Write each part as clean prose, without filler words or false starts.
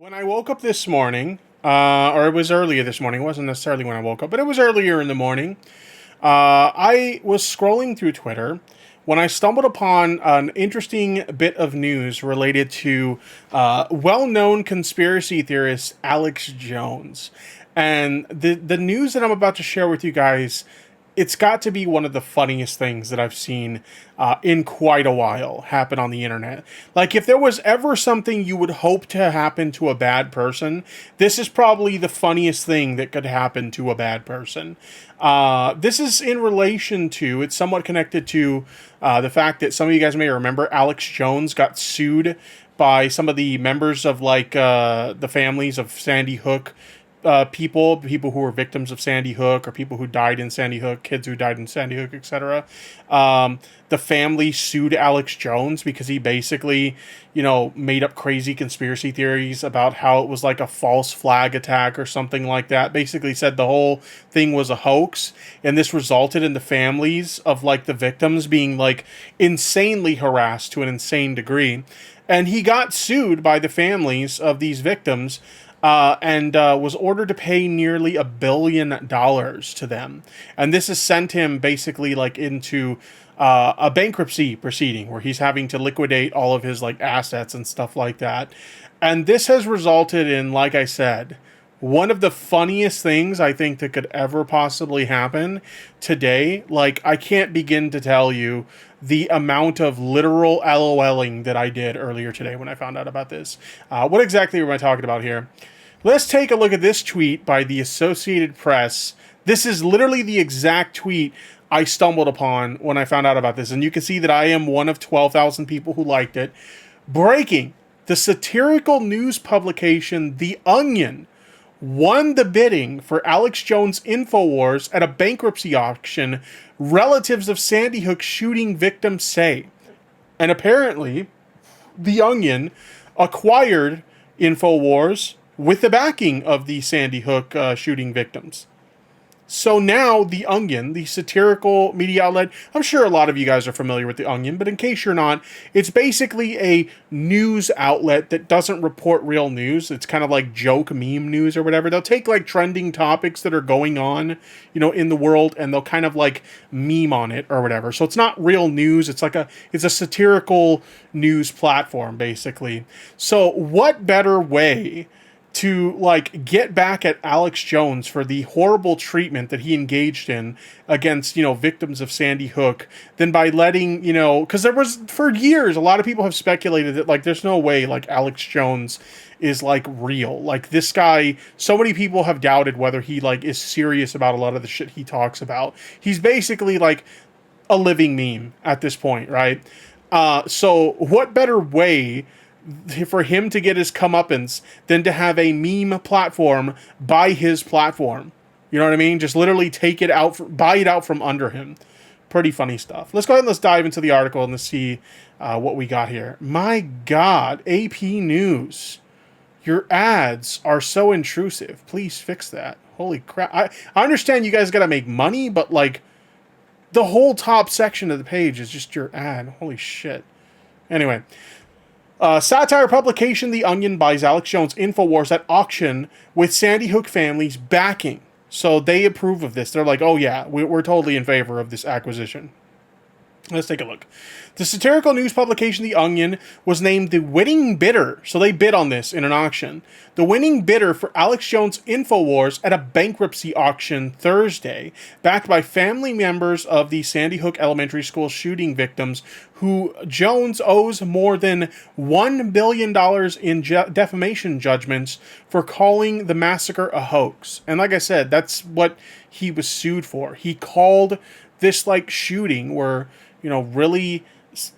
When I woke up this morning, or it was earlier this morning, it wasn't necessarily when I woke up, but it was earlier in the morning, I was scrolling through Twitter when I stumbled upon an interesting bit of news related to well known conspiracy theorist Alex Jones. And the news that I'm about to share with you guys, it's got to be one of the funniest things that I've seen in quite a while happen on the internet. Like, if there was ever something you would hope to happen to a bad person, this is probably the funniest thing that could happen to a bad person. This is in relation to, it's somewhat connected to the fact that some of you guys may remember Alex Jones got sued by some of the members of, like, the families of Sandy Hook people who were victims of Sandy Hook, or people who died in Sandy Hook, kids who died in Sandy Hook, etc. The family sued Alex Jones because he basically, made up crazy conspiracy theories about how it was like a false flag attack or something like that. Basically said the whole thing was a hoax, and this resulted in the families of, like, the victims being, like, insanely harassed to an insane degree. And he got sued by the families of these victims, and was ordered to pay nearly $1 billion to them. And this has sent him basically, like, into a bankruptcy proceeding where he's having to liquidate all of his, like, assets and stuff like that. And this has resulted in, like I said, one of the funniest things I think that could ever possibly happen today. Like, I can't begin to tell you the amount of literal LOLing that I did earlier today when I found out about this. What exactly am I talking about here? Let's take a look at this tweet by the Associated Press. This is literally the exact tweet I stumbled upon when I found out about this. And you can see that I am one of 12,000 people who liked it. Breaking: the satirical news publication The Onion won the bidding for Alex Jones' InfoWars at a bankruptcy auction, relatives of Sandy Hook shooting victims say. And apparently, The Onion acquired InfoWars with the backing of the Sandy Hook shooting victims. So now The Onion, the satirical media outlet, I'm sure a lot of you guys are familiar with The Onion, but in case you're not, it's basically a news outlet that doesn't report real news. It's kind of like joke meme news or whatever. They'll take, like, trending topics that are going on, in the world, and they'll kind of, like, meme on it or whatever. So it's not real news. It's a satirical news platform, basically. So what better way to, like, get back at Alex Jones for the horrible treatment that he engaged in against, victims of Sandy Hook than by letting, because there was, for years, a lot of people have speculated that, like, there's no way, like, Alex Jones is, like, real. Like, this guy, so many people have doubted whether he, like, is serious about a lot of the shit he talks about. He's basically, like, a living meme at this point, right? So what better way for him to get his comeuppance than to have a meme platform buy his platform? You know what I mean? Just literally take it out, buy it out from under him. Pretty funny stuff. Let's go ahead and let's dive into the article and let's see what we got here. My God, AP News. Your ads are so intrusive. Please fix that. Holy crap. I understand you guys got to make money, but, like, the whole top section of the page is just your ad. Holy shit. Anyway. Satire publication The Onion buys Alex Jones' InfoWars at auction with Sandy Hook families backing. So they approve of this. They're like, oh yeah, we're totally in favor of this acquisition. Let's take a look. The satirical news publication The Onion was named the winning bidder. So they bid on this in an auction. The winning bidder for Alex Jones' InfoWars at a bankruptcy auction Thursday, backed by family members of the Sandy Hook Elementary School shooting victims, who Jones owes more than $1 billion in defamation judgments for calling the massacre a hoax. And like I said, that's what he was sued for. He called this, like, shooting where, really,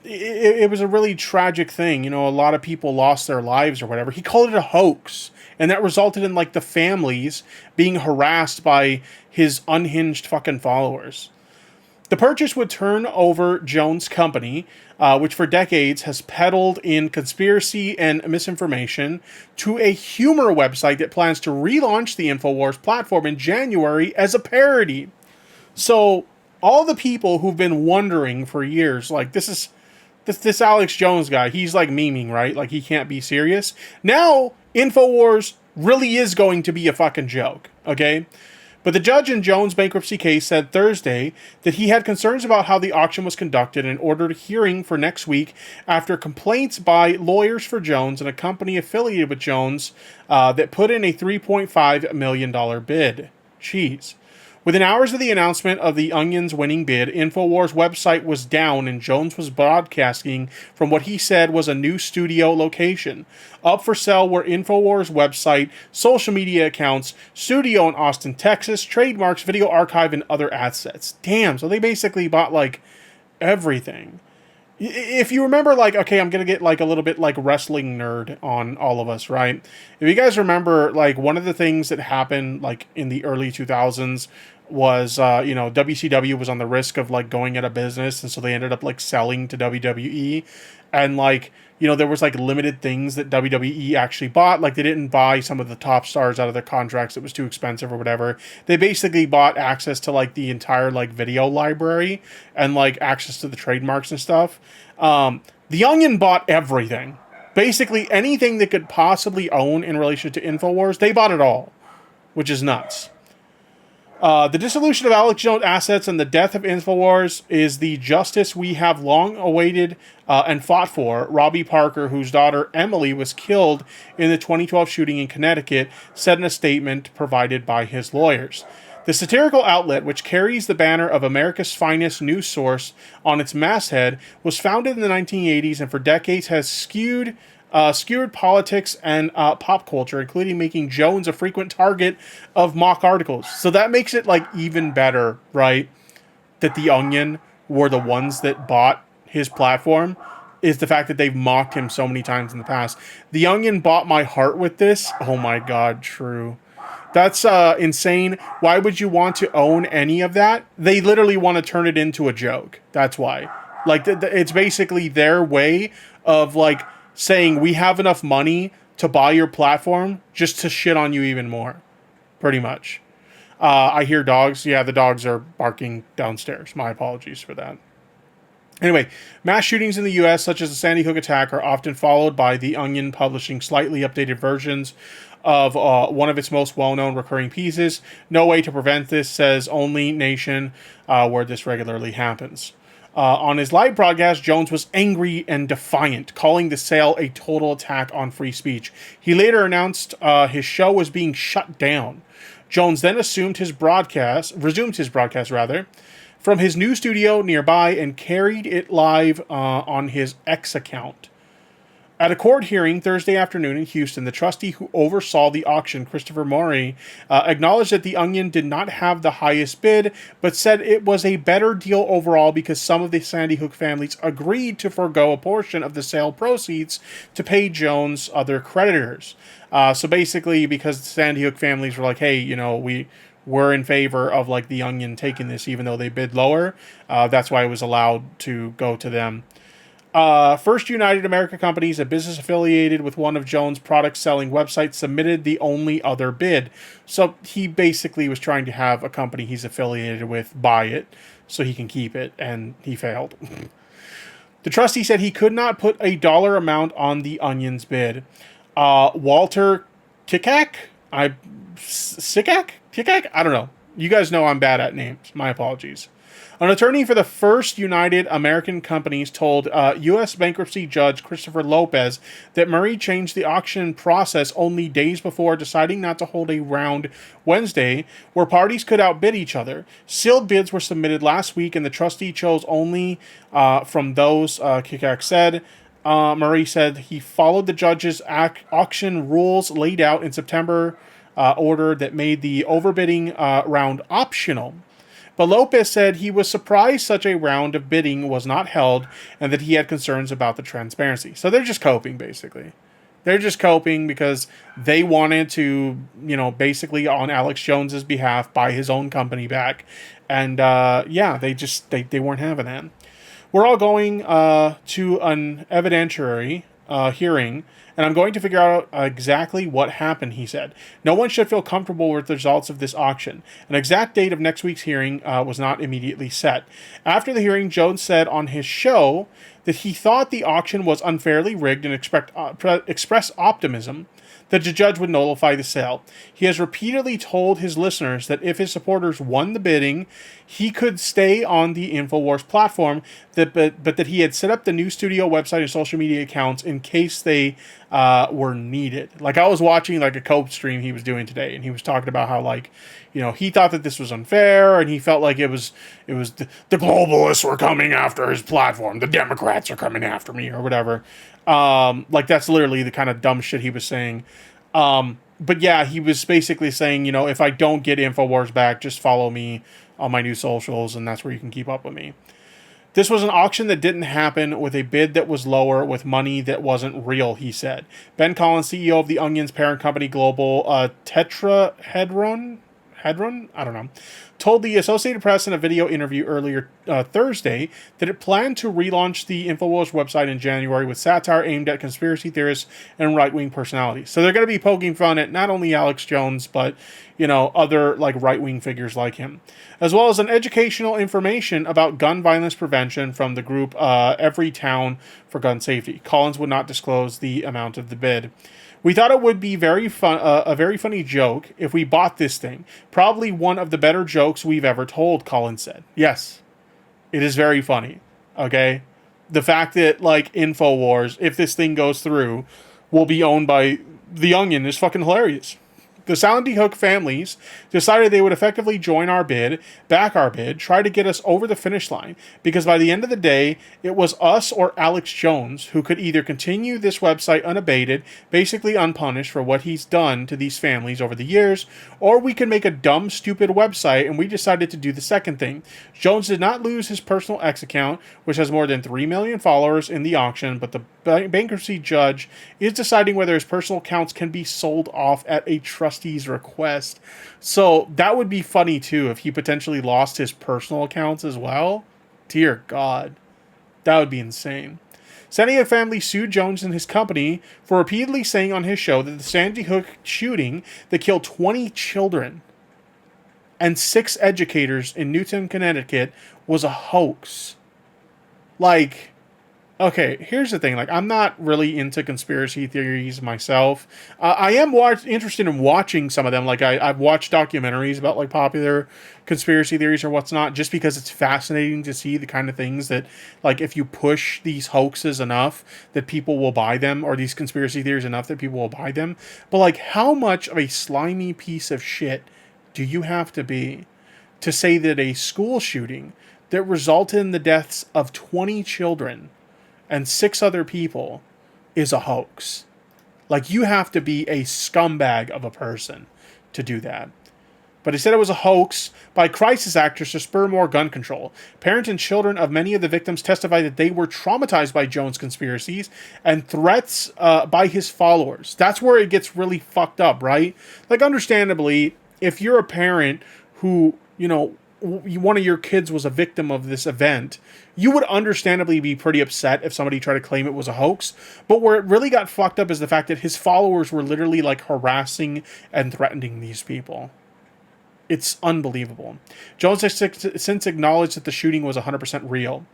it was a really tragic thing. A lot of people lost their lives or whatever. He called it a hoax. And that resulted in, like, the families being harassed by his unhinged fucking followers. The purchase would turn over Jones' company, which for decades has peddled in conspiracy and misinformation, to a humor website that plans to relaunch the InfoWars platform in January as a parody. So all the people who've been wondering for years, like, this Alex Jones guy, he's, like, memeing, right? Like, he can't be serious. Now InfoWars really is going to be a fucking joke, okay? But the judge in Jones' bankruptcy case said Thursday that he had concerns about how the auction was conducted and ordered a hearing for next week after complaints by lawyers for Jones and a company affiliated with Jones that put in a $3.5 million bid. Jeez. Within hours of the announcement of the Onion's winning bid, InfoWars' website was down and Jones was broadcasting from what he said was a new studio location. Up for sale were InfoWars' website, social media accounts, studio in Austin, Texas, trademarks, video archive, and other assets. Damn, so they basically bought, like, everything. If you remember, like, okay, I'm going to get, like, a little bit, like, wrestling nerd on all of us, right? If you guys remember, like, one of the things that happened, like, in the early 2000s was, WCW was on the risk of, like, going out of business, and so they ended up, like, selling to WWE, and, like, there was, like, limited things that WWE actually bought. Like, they didn't buy some of the top stars out of their contracts. It was too expensive or whatever. They basically bought access to, like, the entire, like, video library and, like, access to the trademarks and stuff. The Onion bought everything. Basically, anything they could possibly own in relation to InfoWars, they bought it all, which is nuts. The dissolution of Alex Jones' assets and the death of InfoWars is the justice we have long awaited and fought for. Robbie Parker, whose daughter Emily was killed in the 2012 shooting in Connecticut, said in a statement provided by his lawyers. The satirical outlet, which carries the banner of America's finest news source on its masthead, was founded in the 1980s and for decades has skewered politics and pop culture, including making Jones a frequent target of mock articles. So that makes it, like, even better, right? That the Onion were the ones that bought his platform, is the fact that they've mocked him so many times in the past. The Onion bought my heart with this. Oh my God, true. That's insane. Why would you want to own any of that? They literally want to turn it into a joke. That's why. Like, it's basically their way of, like, saying we have enough money to buy your platform just to shit on you even more. Pretty much. I hear dogs. Yeah, the dogs are barking downstairs. My apologies for that. Anyway, mass shootings in the U.S., such as the Sandy Hook attack, are often followed by The Onion publishing slightly updated versions of one of its most well-known recurring pieces. No way to prevent this, says Only Nation, where this regularly happens. On his live broadcast, Jones was angry and defiant, calling the sale a total attack on free speech. He later announced his show was being shut down. Jones then resumed his broadcast from his new studio nearby and carried it live on his X account. At a court hearing Thursday afternoon in Houston, the trustee who oversaw the auction, Christopher Murray, acknowledged that the Onion did not have the highest bid, but said it was a better deal overall because some of the Sandy Hook families agreed to forego a portion of the sale proceeds to pay Jones' other creditors. So basically, because the Sandy Hook families were like, hey, we're in favor of, like, the Onion taking this, even though they bid lower, that's why it was allowed to go to them. First United America Companies, a business affiliated with one of Jones' product-selling websites, submitted the only other bid. So he basically was trying to have a company he's affiliated with buy it so he can keep it, and he failed. The trustee said he could not put a dollar amount on the Onion's bid. Walter Kikak? Kikak? I don't know. You guys know I'm bad at names. My apologies. An attorney for the First United American Companies told U.S. bankruptcy judge Christopher Lopez that Murray changed the auction process only days before deciding not to hold a round Wednesday where parties could outbid each other. Sealed bids were submitted last week, and the trustee chose only from those, Kikak said. Murray said he followed the judge's auction rules laid out in September order that made the overbidding round optional. But Lopez said he was surprised such a round of bidding was not held and that he had concerns about the transparency. So they're just coping, basically. They're just coping because they wanted to, basically on Alex Jones's behalf buy his own company back. And, they weren't having that. We're all going to an evidentiary hearing, and I'm going to figure out exactly what happened, he said. No one should feel comfortable with the results of this auction. An exact date of next week's hearing was not immediately set. After the hearing, Jones said on his show that he thought the auction was unfairly rigged and expressed optimism that the judge would nullify the sale. He has repeatedly told his listeners that if his supporters won the bidding, he could stay on the InfoWars platform, but that he had set up the new studio website and social media accounts in case they were needed. Like, I was watching like a Cope stream he was doing today, and he was talking about how, like, you know, he thought that this was unfair, and he felt like it was the globalists were coming after his platform, the Democrats are coming after me, or whatever. Like, that's literally the kind of dumb shit he was saying. But yeah, he was basically saying, you know, if I don't get InfoWars back, just follow me on my new socials, and that's where you can keep up with me. This was an auction that didn't happen, with a bid that was lower, with money that wasn't real, he said. Ben Collins, CEO of The Onion's parent company, Global Tetrahedron, I don't know, told the Associated Press in a video interview earlier Thursday that it planned to relaunch the InfoWars website in January with satire aimed at conspiracy theorists and right-wing personalities. So they're going to be poking fun at not only Alex Jones, but, you know, other like right-wing figures like him, as well as an educational information about gun violence prevention from the group Every Town for Gun Safety. Collins would not disclose the amount of the bid. We thought it would be a very funny joke if we bought this thing. Probably one of the better jokes we've ever told, Collins said. Yes, it is very funny, okay? The fact that, like, InfoWars, if this thing goes through, will be owned by The Onion is fucking hilarious. The Sandy Hook families decided they would effectively join our bid, back our bid, try to get us over the finish line, because by the end of the day, it was us or Alex Jones who could either continue this website unabated, basically unpunished for what he's done to these families over the years, or we could make a dumb, stupid website, and we decided to do the second thing. Jones did not lose his personal X account, which has more than 3 million followers, in the auction, but the bankruptcy judge is deciding whether his personal accounts can be sold off at a trustee's request. So that would be funny too if he potentially lost his personal accounts as well. Dear God, that would be insane. Sandy Hook family sued Jones and his company for repeatedly saying on his show that the Sandy Hook shooting that killed 20 children and 6 educators in Newton, Connecticut was a hoax. Like, okay, here's the thing. Like, I'm not really into conspiracy theories myself. I am interested in watching some of them. Like, I've watched documentaries about, like, popular conspiracy theories or what's not, just because it's fascinating to see the kind of things that, like, if you push these hoaxes enough, that people will buy them, or these conspiracy theories enough that people will buy them. But, like, how much of a slimy piece of shit do you have to be to say that a school shooting that resulted in the deaths of 20 children and 6 other people is a hoax? Like, you have to be a scumbag of a person to do that. But he said it was a hoax by crisis actors to spur more gun control. Parents and children of many of the victims testified that they were traumatized by Jones' conspiracies and threats by his followers. That's where it gets really fucked up, right? Like, understandably, if you're a parent who, you know, one of your kids was a victim of this event, you would understandably be pretty upset if somebody tried to claim it was a hoax. But where it really got fucked up is the fact that his followers were literally, like, harassing and threatening these people. It's unbelievable. Jones has since acknowledged that the shooting was 100% real.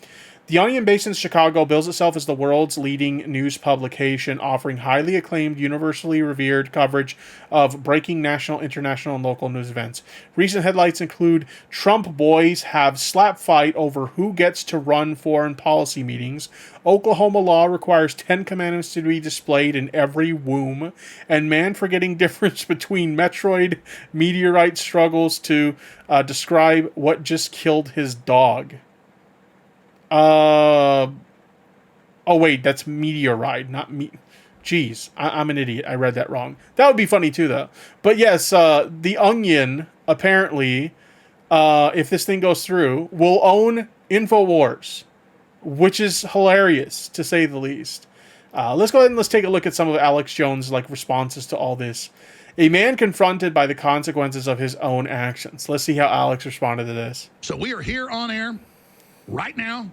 The Onion, based in Chicago, bills itself as the world's leading news publication, offering highly acclaimed, universally revered coverage of breaking national, international, and local news events. Recent headlines include Trump boys have slap fight over who gets to run foreign policy meetings, Oklahoma law requires 10 commandments to be displayed in every womb, and man forgetting difference between meteorite struggles to describe what just killed his dog. Oh wait, that's meteorite, not me. Jeez, I'm an idiot. I read that wrong. That would be funny too, though. But yes, The Onion, apparently, if this thing goes through, will own InfoWars, which is hilarious, to say the least. Let's go ahead and let's take a look at some of Alex Jones' responses to all this. A man confronted by the consequences of his own actions. Let's see how Alex responded to this. So we are here on air right now,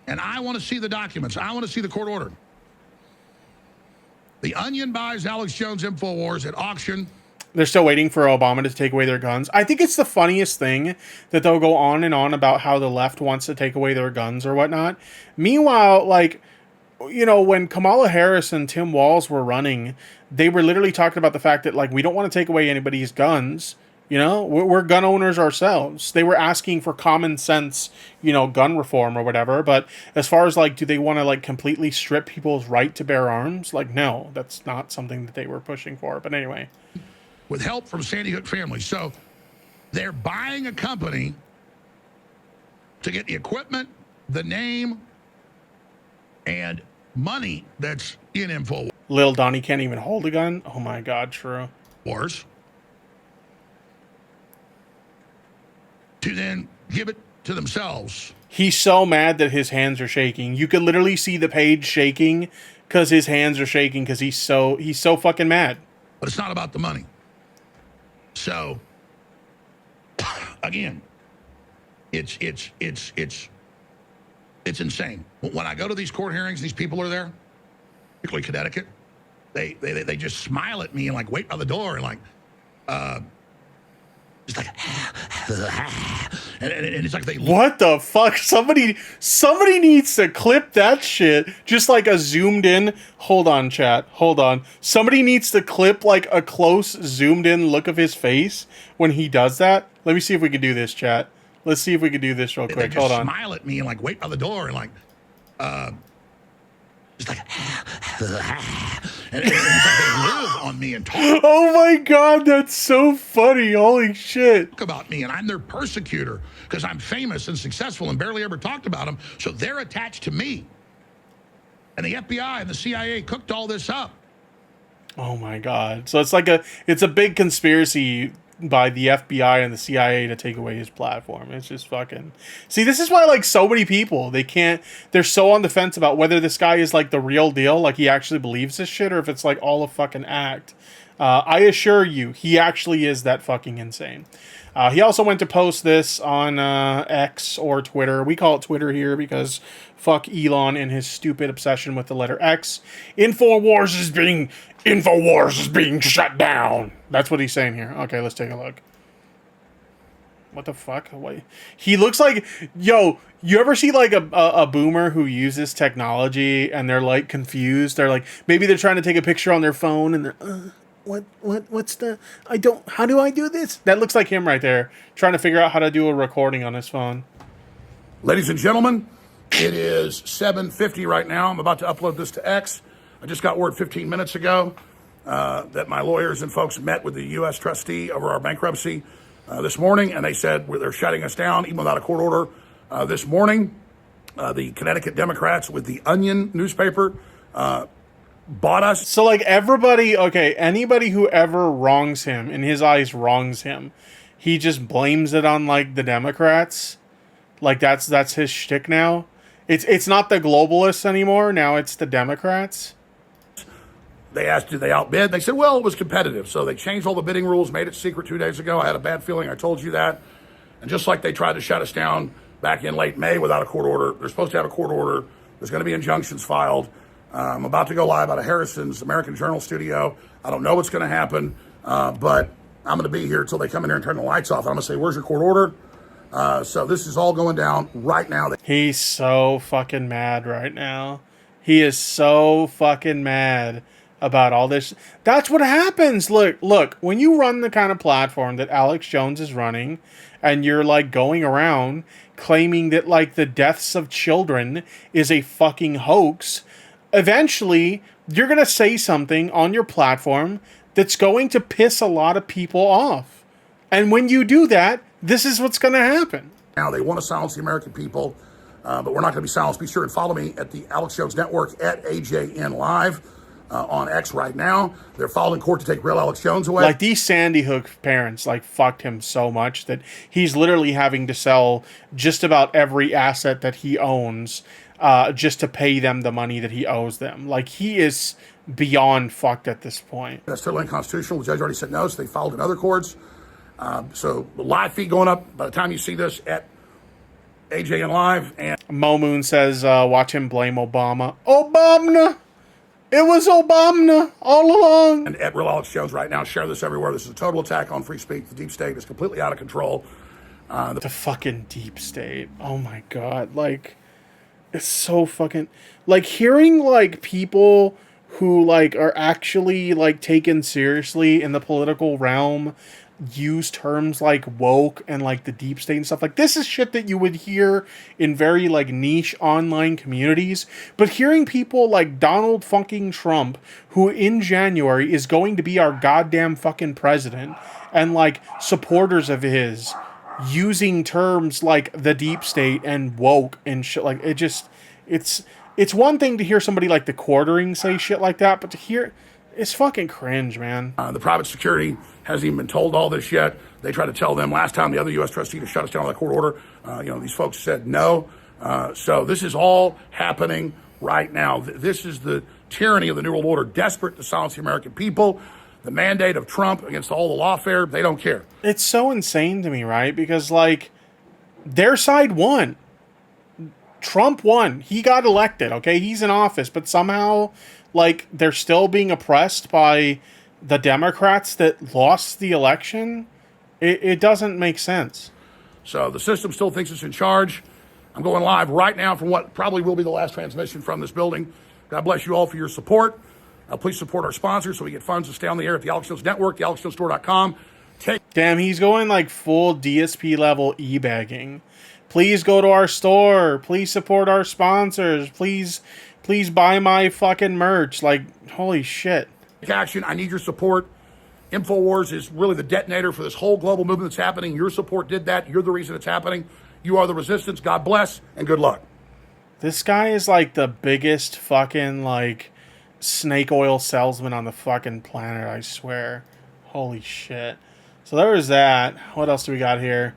and I want to see the documents. I want to see the court order. The Onion buys Alex Jones InfoWars at auction. They're still waiting for Obama to take away their guns. I think it's the funniest thing that they'll go on and on about how the left wants to take away their guns or whatnot. Meanwhile, you know, when Kamala Harris and Tim Walz were running, they were literally talking about the fact that, like, we don't want to take away anybody's guns. You know, we're gun owners ourselves. They were asking for common sense, you know, gun reform or whatever. But as far as, like, do they want to, like, completely strip people's right to bear arms? Like, no, that's not something that they were pushing for. But anyway. With help from Sandy Hook family. So they're buying a company to get the equipment, the name, and money that's in InfoWars. Lil Donnie can't even hold a gun? Oh my god, true. To then give it to themselves. He's so mad that his hands are shaking. You can literally see the page shaking because his hands are shaking because he's so fucking mad. But it's not about the money. So again, it's insane. When I go to these court hearings, these people are there, particularly Connecticut. They just smile at me and like wait by the door and like just like and it's like they what the fuck? Somebody needs to clip that shit. Just like a zoomed in. Hold on, chat. Hold on. Somebody needs to clip like a close zoomed in look of his face when he does that. Let me see if we can do this, chat. Let's see if we can do this real quick. Hold on. Smile at me and like wait by the door and like just like and it's like they live on me and talk. Oh my god, that's so funny. Holy shit. Talk about me, and I'm their persecutor because I'm famous and successful and barely ever talked about them. So they're attached to me. And the FBI and the CIA cooked all this up. Oh my god. So it's like it's a big conspiracy by the FBI and the CIA to take away his platform. It's just fucking... See, this is why, like, so many people, they're so on the fence about whether this guy is, like, the real deal, like, he actually believes this shit, or if it's, like, all a fucking act. I assure you, he actually is that fucking insane. He also went to post this on X or Twitter. We call it Twitter here because fuck Elon and his stupid obsession with the letter X. InfoWars is being shut down. That's what he's saying here. Okay, let's take a look. What the fuck? What? He looks like... Yo, you ever see like a boomer who uses technology and they're like confused? They're like... Maybe they're trying to take a picture on their phone and they're... What's the... How do I do this? That looks like him right there. Trying to figure out how to do a recording on his phone. Ladies and gentlemen, it is 7:50 right now. I'm about to upload this to X. I just got word 15 minutes ago that my lawyers and folks met with the U.S. trustee over our bankruptcy this morning, and they said they're shutting us down even without a court order. This morning, the Connecticut Democrats with the Onion newspaper bought us. So, like, anybody who ever wrongs him, in his eyes wrongs him, he just blames it on, like, the Democrats. Like, that's his shtick now. It's not the globalists anymore. Now it's the Democrats. They asked, did they outbid? They said, well, it was competitive. So they changed all the bidding rules, made it secret 2 days ago. I had a bad feeling. I told you that. And just like they tried to shut us down back in late May without a court order, they're supposed to have a court order. There's going to be injunctions filed. I'm about to go live out of Harrison's American Journal studio. I don't know what's going to happen, but I'm going to be here until they come in here and turn the lights off. I'm going to say, where's your court order? So this is all going down right now. He's so fucking mad right now. He is so fucking mad about all this. That's what happens. Look, when you run the kind of platform that Alex Jones is running, and you're like going around claiming that like the deaths of children is a fucking hoax, eventually you're going to say something on your platform that's going to piss a lot of people off. And when you do that, this is what's going to happen. Now they want to silence the American people, but we're not going to be silenced. Be sure and follow me at the Alex Jones Network at AJN Live on X right now. They're filing court to take real Alex Jones away. Like, these Sandy Hook parents like fucked him so much that he's literally having to sell just about every asset that he owns just to pay them the money that he owes them. Like, he is beyond fucked at this point. That's totally unconstitutional. The judge already said no, so they filed in other courts. So the live feed going up by the time you see this at AJN Live. And Mo Moon says, watch him blame Obama. Obama! It was Obama all along. And at Real Alex Jones right now, share this everywhere. This is a total attack on free speech. The deep state is completely out of control. The fucking deep state. Oh my God. Like, It's so fucking like hearing like people who like are actually like taken seriously in the political realm use terms like woke and like the deep state and stuff. Like this is shit that you would hear in very like niche online communities, but hearing people like Donald fucking Trump, who in January is going to be our goddamn fucking president, and like supporters of his using terms like the deep state and woke and shit, like it just it's one thing to hear somebody like the Quartering say shit like that, but to hear it's fucking cringe, man. The private security hasn't even been told all this yet. They tried to tell them last time, the other U.S. trustee, to shut us down on that court order. These folks said no. So this is all happening right now. This is the tyranny of the New World Order, desperate to silence the American people. The mandate of Trump against all the lawfare, they don't care. It's so insane to me, right? Because, like, their side won. Trump won. He got elected, okay? He's in office, but somehow, like, they're still being oppressed by the Democrats that lost the election. It doesn't make sense. So the system still thinks it's in charge. I'm going live right now from what probably will be the last transmission from this building. God bless you all for your support. Please support our sponsors so we get funds to stay on the air at the Alex Jones Network, thealexjonestore.com. Damn, he's going like full DSP level e-bagging. Please go to our store. Please support our sponsors. Please buy my fucking merch. Like, holy shit. Take action. I need your support. InfoWars is really the detonator for this whole global movement that's happening. Your support did that. You're the reason it's happening. You are the resistance. God bless and good luck. This guy is like the biggest fucking like snake oil salesman on the fucking planet, I swear. Holy shit. So there was that. What else do we got here?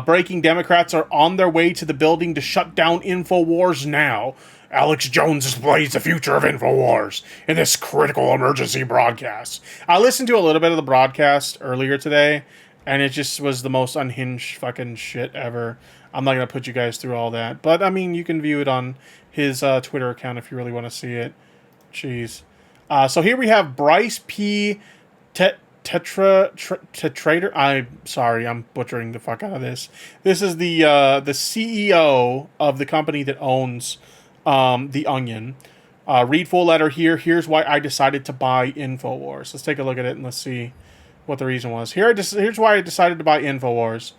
Breaking Democrats are on their way to the building to shut down InfoWars now. Alex Jones displays the future of InfoWars in this critical emergency broadcast. I listened to a little bit of the broadcast earlier today, and it just was the most unhinged fucking shit ever. I'm not going to put you guys through all that. But, I mean, you can view it on his Twitter account if you really want to see it. Jeez. So here we have Bryce P. Tetrader. I'm sorry, I'm butchering the fuck out of this. This is the CEO of the company that owns The Onion. Read full letter here. Here's why I decided to buy InfoWars. Let's take a look at it and let's see what the reason was. Here's why I decided to buy InfoWars.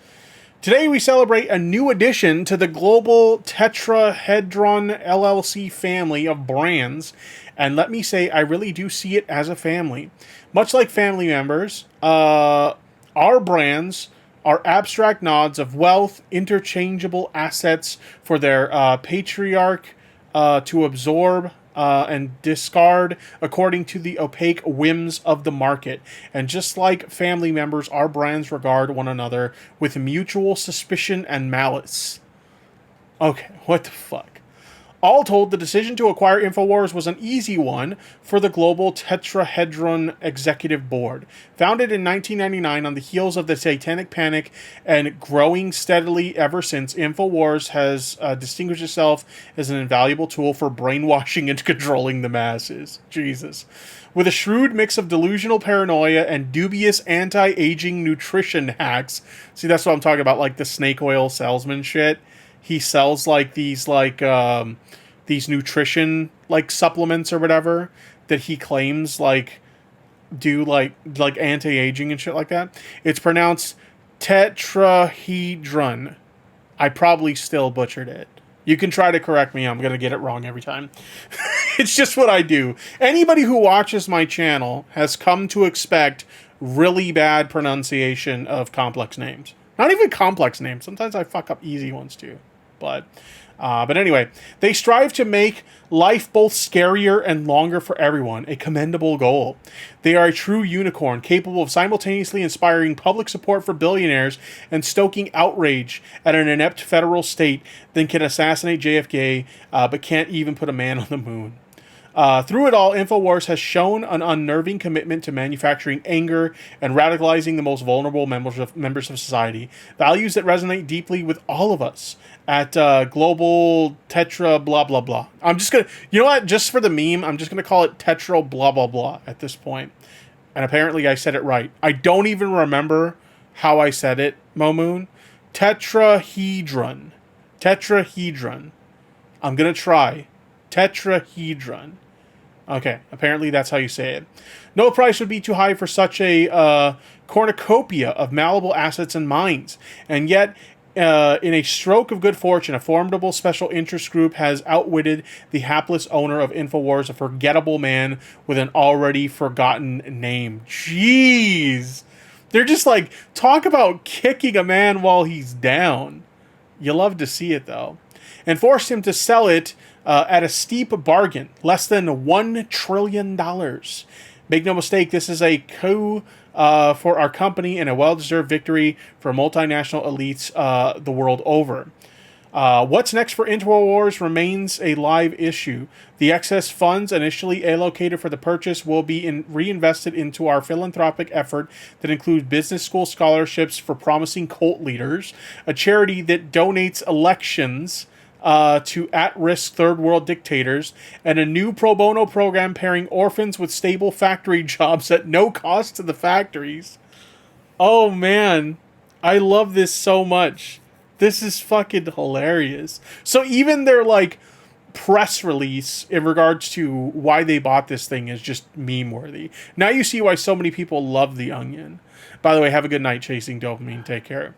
Today we celebrate a new addition to the global tetrahedron LLC family of brands, and let me say, I really do see it as a family. Much like family members, our brands are abstract nods of wealth, interchangeable assets for their patriarch to absorb and discard according to the opaque whims of the market. And just like family members, our brands regard one another with mutual suspicion and malice. Okay, what the fuck? All told, the decision to acquire InfoWars was an easy one for the global Tetrahedron Executive Board. Founded in 1999 on the heels of the Satanic Panic and growing steadily ever since, InfoWars has distinguished itself as an invaluable tool for brainwashing and controlling the masses. Jesus. With a shrewd mix of delusional paranoia and dubious anti-aging nutrition hacks. See, that's what I'm talking about, like the snake oil salesman shit. He sells like these nutrition like supplements or whatever that he claims like do like anti-aging and shit like that. It's pronounced tetrahedron. I probably still butchered it. You can try to correct me. I'm going to get it wrong every time. It's just what I do. Anybody who watches my channel has come to expect really bad pronunciation of complex names. Not even complex names. Sometimes I fuck up easy ones too. But anyway, they strive to make life both scarier and longer for everyone, a commendable goal. They are a true unicorn, capable of simultaneously inspiring public support for billionaires and stoking outrage at an inept federal state that can assassinate JFK, but can't even put a man on the moon. Through it all, InfoWars has shown an unnerving commitment to manufacturing anger and radicalizing the most vulnerable members of society. Values that resonate deeply with all of us at Global Tetra blah blah blah. I'm just gonna, you know what? Just for the meme, I'm just gonna call it Tetra blah blah blah at this point. And apparently, I said it right. I don't even remember how I said it, Momoon. Tetrahedron. Tetrahedron. I'm going to try. Tetrahedron. Okay, apparently that's how you say it. No price would be too high for such a cornucopia of malleable assets and mines. And yet, in a stroke of good fortune, a formidable special interest group has outwitted the hapless owner of InfoWars, a forgettable man with an already forgotten name. Jeez! They're just like, talk about kicking a man while he's down. You love to see it, though. And forced him to sell it at a steep bargain, less than $1 trillion. Make no mistake, this is a coup for our company and a well-deserved victory for multinational elites the world over. What's next for InfoWars remains a live issue. The excess funds initially allocated for the purchase will be reinvested into our philanthropic effort that includes business school scholarships for promising cult leaders, a charity that donates elections to at-risk third-world dictators, and a new pro bono program pairing orphans with stable factory jobs at no cost to the factories. Oh, man. I love this so much. This is fucking hilarious. So even their, like, press release in regards to why they bought this thing is just meme-worthy. Now you see why so many people love The Onion. By the way, have a good night chasing dopamine. Take care.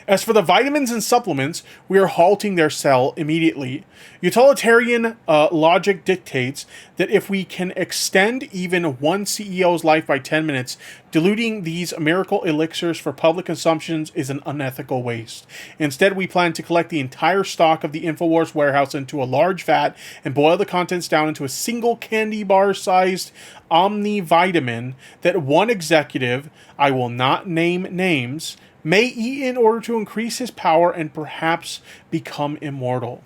As for the vitamins and supplements, we are halting their sale immediately. Utilitarian logic dictates that if we can extend even one CEO's life by 10 minutes, diluting these miracle elixirs for public consumption is an unethical waste. Instead, we plan to collect the entire stock of the InfoWars warehouse into a large vat and boil the contents down into a single candy bar-sized omnivitamin that one executive, I will not name names, may eat in order to increase his power and perhaps become immortal.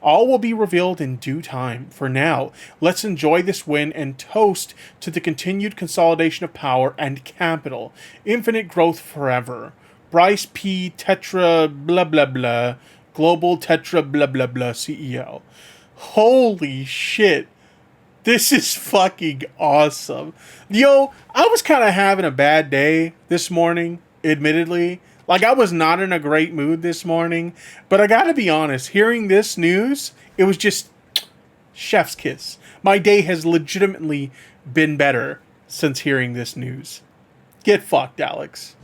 All will be revealed in due time. For now, let's enjoy this win and toast to the continued consolidation of power and capital. Infinite growth forever. Bryce P. Tetra blah blah blah. Global Tetra blah blah blah CEO. Holy shit. This is fucking awesome. Yo, I was kind of having a bad day this morning. Admittedly, like I was not in a great mood this morning, but I gotta be honest, hearing this news, it was just chef's kiss. My day has legitimately been better since hearing this news. Get fucked, Alex.